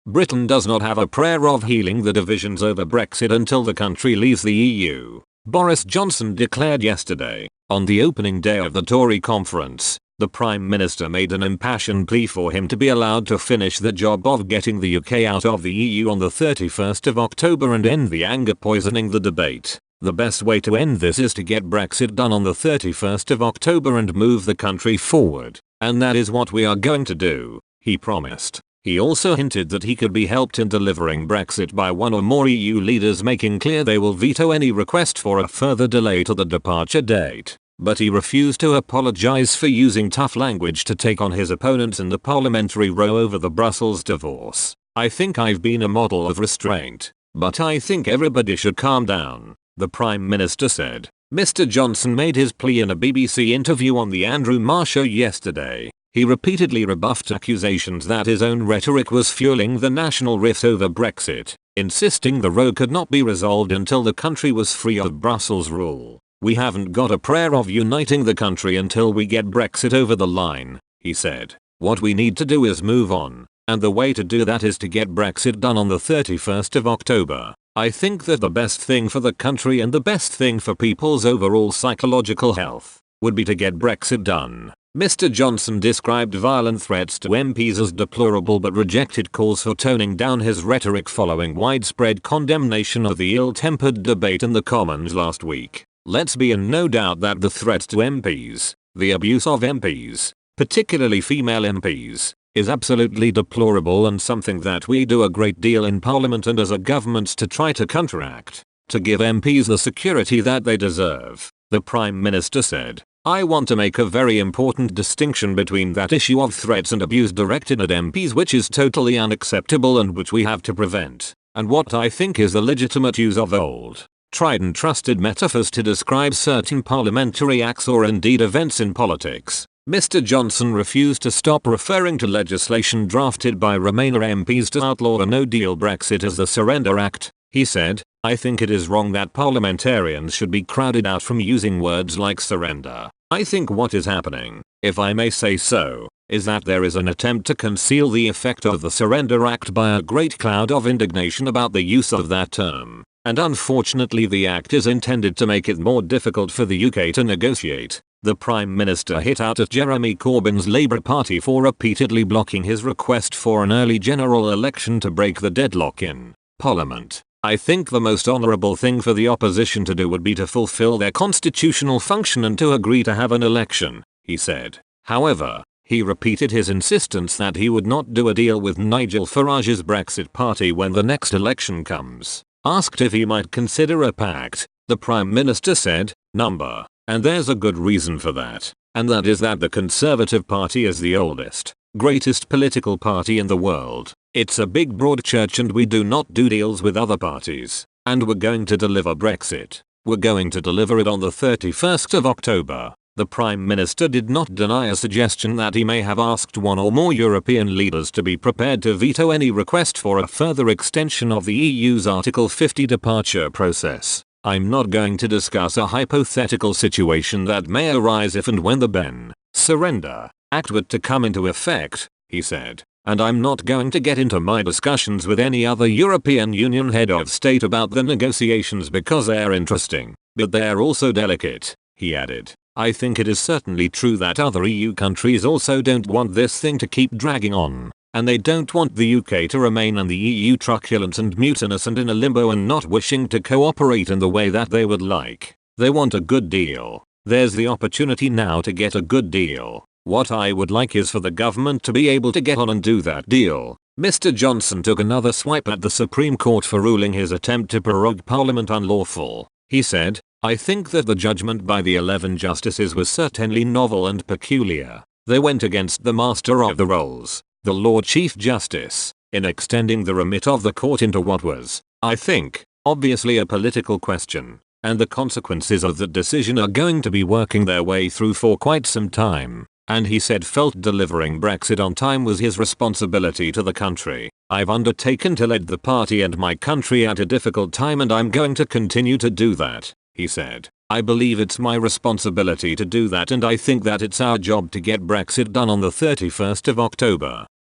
Britain does not have a prayer of healing the divisions over Brexit until the country leaves the EU, Boris Johnson declared yesterday. On the opening day of the Tory conference, the Prime Minister made an impassioned plea for him to be allowed to finish the job of getting the UK out of the EU on the 31st of October and end the anger poisoning the debate. The best way to end this is to get Brexit done on the 31st of October and move the country forward. And that is what we are going to do, he promised. He also hinted that he could be helped in delivering Brexit by one or more EU leaders, making clear they will veto any request for a further delay to the departure date. But he refused to apologize for using tough language to take on his opponents in the parliamentary row over the Brussels divorce. I think I've been a model of restraint, but I think everybody should calm down, the Prime Minister said. Mr. Johnson made his plea in a BBC interview on the Andrew Marr show yesterday. He repeatedly rebuffed accusations that his own rhetoric was fueling the national rift over Brexit, insisting the row could not be resolved until the country was free of Brussels rule. We haven't got a prayer of uniting the country until we get Brexit over the line, he said. What we need to do is move on, and the way to do that is to get Brexit done on the 31st of October. I think that the best thing for the country and the best thing for people's overall psychological health would be to get Brexit done. Mr. Johnson described violent threats to MPs as deplorable but rejected calls for toning down his rhetoric following widespread condemnation of the ill-tempered debate in the Commons last week. Let's be in no doubt that the threats to MPs, the abuse of MPs, particularly female MPs, is absolutely deplorable and something that we do a great deal in Parliament and as a government to try to counteract, to give MPs the security that they deserve, the Prime Minister said. I want to make a very important distinction between that issue of threats and abuse directed at MPs, which is totally unacceptable and which we have to prevent, and what I think is the legitimate use of old, tried and trusted metaphors to describe certain parliamentary acts or indeed events in politics. Mr. Johnson refused to stop referring to legislation drafted by Remainer MPs to outlaw a no-deal Brexit as the Surrender Act. He said, I think it is wrong that parliamentarians should be crowded out from using words like surrender. I think what is happening, if I may say so, is that there is an attempt to conceal the effect of the Surrender Act by a great cloud of indignation about the use of that term. And unfortunately the act is intended to make it more difficult for the UK to negotiate. The Prime Minister hit out at Jeremy Corbyn's Labour Party for repeatedly blocking his request for an early general election to break the deadlock in Parliament. I think the most honourable thing for the opposition to do would be to fulfil their constitutional function and to agree to have an election, he said. However, he repeated his insistence that he would not do a deal with Nigel Farage's Brexit party when the next election comes. Asked if he might consider a pact, the Prime Minister said, "Number, and there's a good reason for that, and that is that the Conservative Party is the oldest, greatest political party in the world. It's a big broad church and we do not do deals with other parties, and we're going to deliver Brexit. We're going to deliver it on the 31st of October. The Prime Minister did not deny a suggestion that he may have asked one or more European leaders to be prepared to veto any request for a further extension of the EU's Article 50 departure process. I'm not going to discuss a hypothetical situation that may arise if and when the Surrender Act were to come into effect, he said. And I'm not going to get into my discussions with any other European Union head of state about the negotiations because they're interesting, but they're also delicate, he added. I think it is certainly true that other EU countries also don't want this thing to keep dragging on, and they don't want the UK to remain in the EU truculent and mutinous and in a limbo and not wishing to cooperate in the way that they would like. They want a good deal. There's the opportunity now to get a good deal. What I would like is for the government to be able to get on and do that deal. Mr. Johnson took another swipe at the Supreme Court for ruling his attempt to prorogue Parliament unlawful. He said, I think that the judgment by the 11 justices was certainly novel and peculiar. They went against the Master of the Rolls, the Lord Chief Justice, in extending the remit of the court into what was, I think, obviously a political question, and the consequences of that decision are going to be working their way through for quite some time. And he said felt delivering Brexit on time was his responsibility to the country. I've undertaken to lead the party and my country at a difficult time and I'm going to continue to do that, he said. I believe it's my responsibility to do that and I think that it's our job to get Brexit done on the 31st of October.